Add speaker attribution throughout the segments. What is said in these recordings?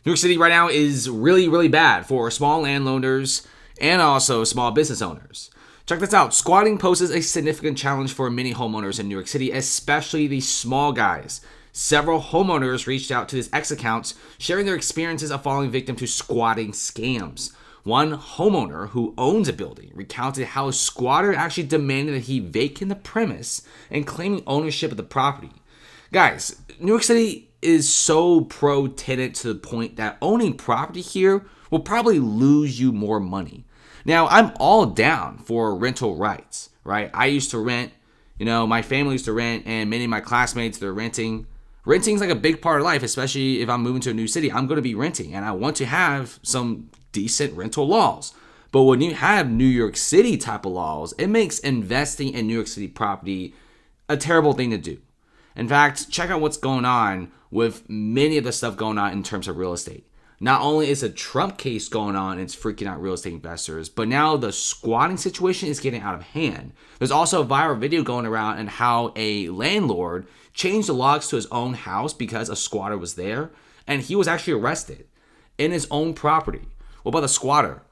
Speaker 1: New York City right now is really, really bad for small landowners and also small business owners. Check this out. Squatting poses a significant challenge for many homeowners in New York City, especially the small guys. Several homeowners reached out to this X accounts, sharing their experiences of falling victim to squatting scams. One homeowner who owns a building recounted how a squatter actually demanded that he vacate the premise and claiming ownership of the property. Guys, New York City is so pro-tenant to the point that owning property here will probably lose you more money. Now, I'm all down for rental rights, right? I used to rent, my family used to rent, and many of my classmates, they're renting. Renting is like a big part of life, especially if I'm moving to a new city. I'm going to be renting, and I want to have some decent rental laws. But when you have New York City type of laws, it makes investing in New York City property a terrible thing to do. In fact, check out what's going on with many of the stuff going on in terms of real estate. Not only is a Trump case going on and it's freaking out real estate investors, but now the squatting situation is getting out of hand. There's also a viral video going around and how a landlord changed the locks to his own house because a squatter was there, and he was actually arrested in his own property. What about the squatter?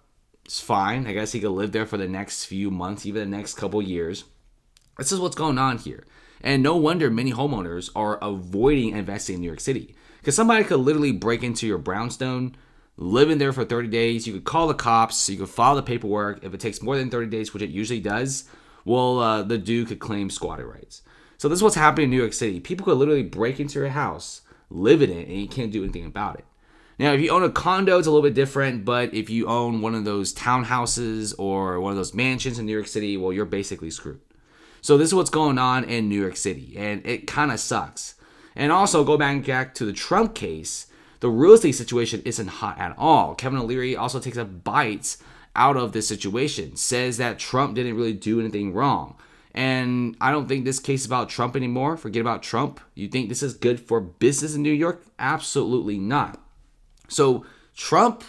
Speaker 1: It's fine. I guess he could live there for the next few months, even the next couple years. This is what's going on here. And no wonder many homeowners are avoiding investing in New York City. Because somebody could literally break into your brownstone, live in there for 30 days. You could call the cops. You could file the paperwork. If it takes more than 30 days, which it usually does, well, the dude could claim squatter rights. So this is what's happening in New York City. People could literally break into your house, live in it, and you can't do anything about it. Now, if you own a condo, it's a little bit different. But if you own one of those townhouses or one of those mansions in New York City, well, you're basically screwed. So this is what's going on in New York City, and it kind of sucks. And also, go back to the Trump case, the real estate situation isn't hot at all. Kevin O'Leary also takes a bite out of this situation, says that Trump didn't really do anything wrong. And I don't think this case is about Trump anymore. Forget about Trump. You think this is good for business in New York? Absolutely not. So Trump,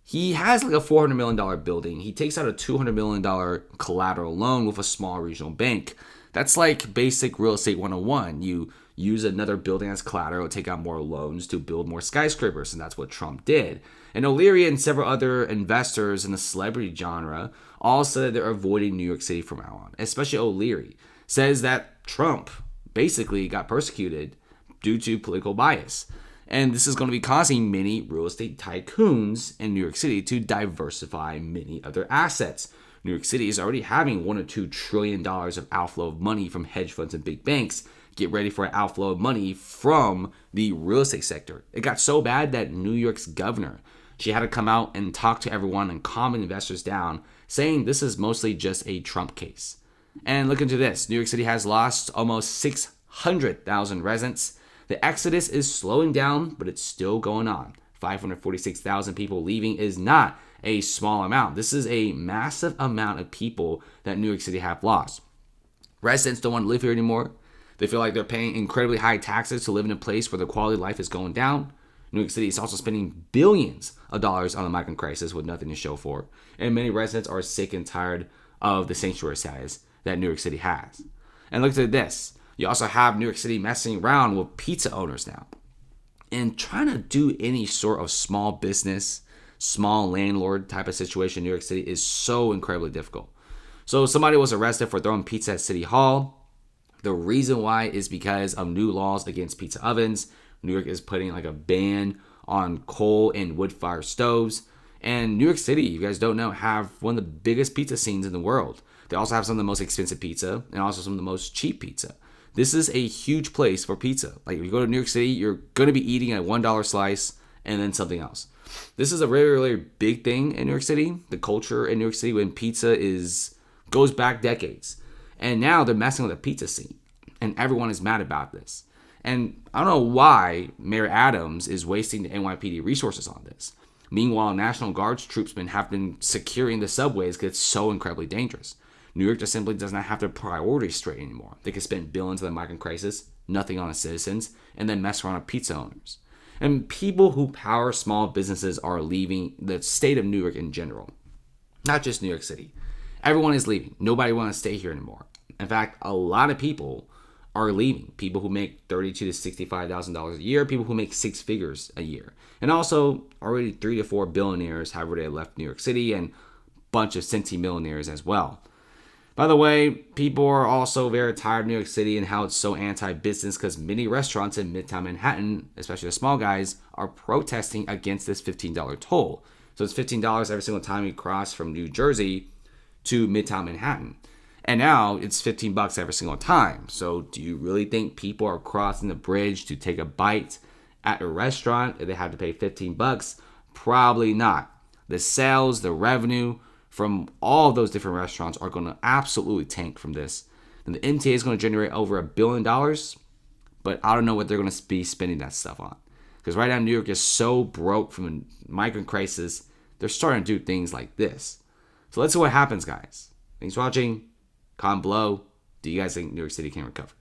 Speaker 1: he has like a $400 million building. He takes out a $200 million collateral loan with a small regional bank. That's like basic real estate 101. You use another building as collateral, take out more loans to build more skyscrapers, and that's what Trump did. And O'Leary and several other investors in the celebrity genre all said they're avoiding New York City from now on. Especially O'Leary says that Trump basically got persecuted due to political bias. And this is going to be causing many real estate tycoons in New York City to diversify many other assets. New York City is already having $1 or $2 trillion of outflow of money from hedge funds and big banks. Get ready for an outflow of money from the real estate sector. It got so bad that New York's governor, she had to come out and talk to everyone and calm investors down, saying this is mostly just a Trump case. And look into this. New York City has lost almost 600,000 residents. The exodus is slowing down, but it's still going on. 546,000 people leaving is not a small amount. This is a massive amount of people that New York City have lost. Residents don't want to live here anymore. They feel like they're paying incredibly high taxes to live in a place where the quality of life is going down. New York City is also spending billions of dollars on the migrant crisis with nothing to show for it. And many residents are sick and tired of the sanctuary status that New York City has. And look at this. You also have New York City messing around with pizza owners now. And trying to do any sort of small business, small landlord type of situation in New York City is so incredibly difficult. So somebody was arrested for throwing pizza at City Hall. The reason why is because of new laws against pizza ovens. New York is putting like a ban on coal and wood-fired stoves. And New York City, you guys don't know, have one of the biggest pizza scenes in the world. They also have some of the most expensive pizza and also some of the most cheap pizza. This is a huge place for pizza. Like if you go to New York City, you're going to be eating a $1 slice and then something else. This is a really, really big thing in New York City. The culture in New York City when pizza goes back decades. And now they're messing with the pizza scene. And everyone is mad about this. And I don't know why Mayor Adams is wasting the NYPD resources on this. Meanwhile, National Guard's troops have been securing the subways because it's so incredibly dangerous. New York just simply does not have their priorities straight anymore. They can spend billions on the migrant crisis, nothing on the citizens, and then mess around with pizza owners. And people who power small businesses are leaving the state of New York in general. Not just New York City. Everyone is leaving. Nobody wants to stay here anymore. In fact, a lot of people are leaving. People who make $32,000 to $65,000 a year, people who make six figures a year. And also, already 3 to 4 billionaires have already left New York City, and a bunch of centimillionaires as well. By the way, people are also very tired of New York City and how it's so anti-business because many restaurants in Midtown Manhattan, especially the small guys, are protesting against this $15 toll. So it's $15 every single time you cross from New Jersey to Midtown Manhattan. And now it's $15 every single time. So do you really think people are crossing the bridge to take a bite at a restaurant if they have to pay $15? Probably not. The sales, the revenue from all of those different restaurants are going to absolutely tank from this. And the MTA is going to generate over $1 billion, but I don't know what they're going to be spending that stuff on. Because right now New York is so broke from a migrant crisis, they're starting to do things like this. So let's see what happens, guys. Thanks for watching. Comment below. Do you guys think New York City can recover?